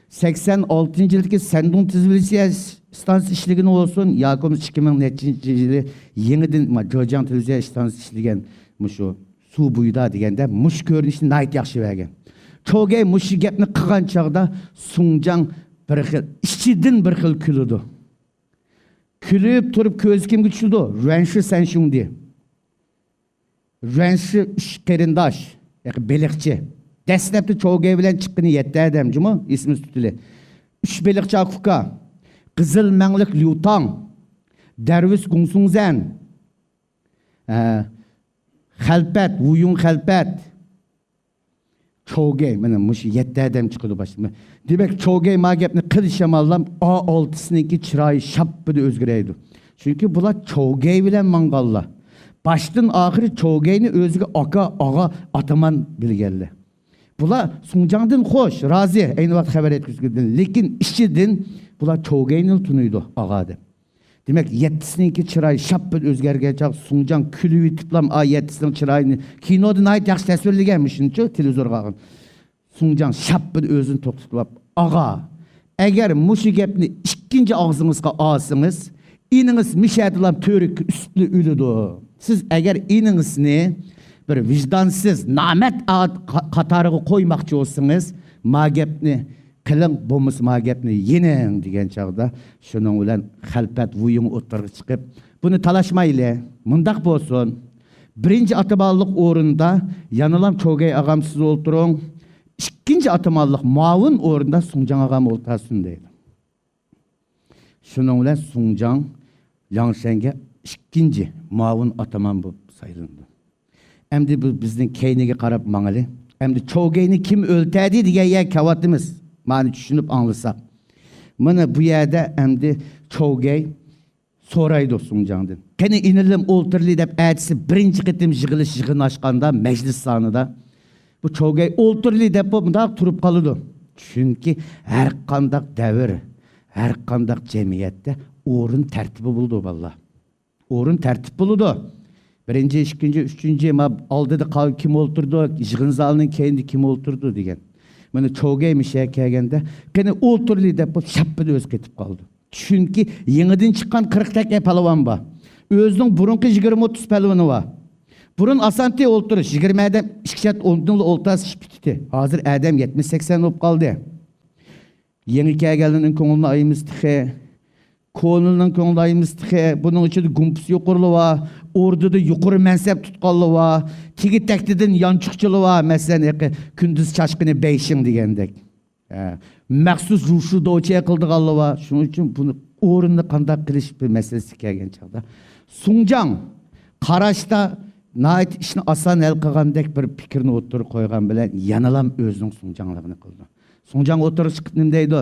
86 yıldaki Sendung Televiziya stansı işligini olsun, Yakımız 2000 yılı yeniden Jojan Televiziya stansı işligen şu su buyda degende muş görünüşünü nayt yaxşı vergen. Çoğay muşu gepni qıgan çağda Sunjang bir xil, içidin bir xil külüdü. Külüp turup köz kim güçlüdü? Rönşü sen şundi. Rönşü üç kerindaş, yani belikçi. Deslepti Çoğay bilen çıkkını yetti adamcı mı? İsmi tutulu. Üç belikçi akuka. Kızıl Menlik Liu Tang. Derviş Gungsung Zen. Xalpat, Wuyun Xalpat. Çoğay, benim muşu yetti adam çıkıdı başıma. Demek Çoğay ma gepni kılışamallam A6'sınınki çırayı şapbıdı özgüreydi. Çünkü bula Çoğay bilen mangalla. Baştan ahiri Çoğay'ni özgü aka ağa ataman bilgelli. Bula Sunjang'dan hoş, razı, aynı vakit haber etkisiydin. Lekin işçidin bula Çoğay'nın tunuydu ağadı. Demek yettisininki çırayı şapbıdı özgergecek Sunjang külüyü tıplam A7'sinin çırayını kinodan ait yaxşı təsvirligenmişsin ki televizor qağın. Sunjang şapbıdı özünü toktutlap ağa. Eğer muşu gepni ikinci ağzınızga alsınız, ininiz mişedilam törük üstlü ülüdü. Siz eğer ininizini bir vicdansız, namet katarığı koymakçı olsanız, ma gepni kılın bomuz ma gepni yenin degen çağda şunun ulan Xalpat Wuyun oturga çıkıp bunu talaşmayla mundaq bolsun. Birinci atamallık orunda yanılam Çoğay ağamsız oturun. İkinci atamallık mavun orunda Sunjang ağam oltasın deydi. Şunun ulan Sunjang Langshange ikinci mavun ataman bu sayılındı. Emdi bu bizden keynege qarab mağalı. Emdi Çoğay'ni kim öltedi diye yer kavatımız. Mani düşünüp anlasak. Mana bu yerde emdi Çoğay soraydı Sunjang'dan. Kene inilim oltırlı dep ertesi birinci qitim yığın açkanda meclis sanıda. Bu Çoğay oltırlı dep bunda turup kalıdı. Çünkü her kandak devir, her kandak cemiyette orun tertibi buldu valla. Orun tertip buldu. Birinci, ikinci, üçüncü aldı da kim olturdu, yığın zalının kendi kim olturdu degen. Bana Çoğay'mış kelgende, gene oturlu dep şapbıdı öz ketip kaldı. Çünkü yeniden çıkan 40 tek palavan var. Özünün burunki 20-30 palavanı var. Burun asanti olturuş, 20 adam, işkişat 10 oltası şipiti. Hazır adam 70-80 olup kaldı. Yeni kelgenin konuluna ayımız tıkı. Konulunun konuluna ayımız tıkı. Bunun için gumpus yukurlu var. Orduda yukarı mensep tutkallı var. Tigi tektidin yançıkçılı var. Mesela kündüz çaşkını beyşin digendek. Məxsus ruşu doçaya kıldıqallı var. Şunun için bunu orunda kandak kiliş bir meselesi kelgen çağda. Sunjang Qaraşta nait işini asan el qılgandek bir fikrini oturup koygan bilen yanılam özünün Sunjanglığını kıldı. Sunjang oturup çıkıp nimdeydi?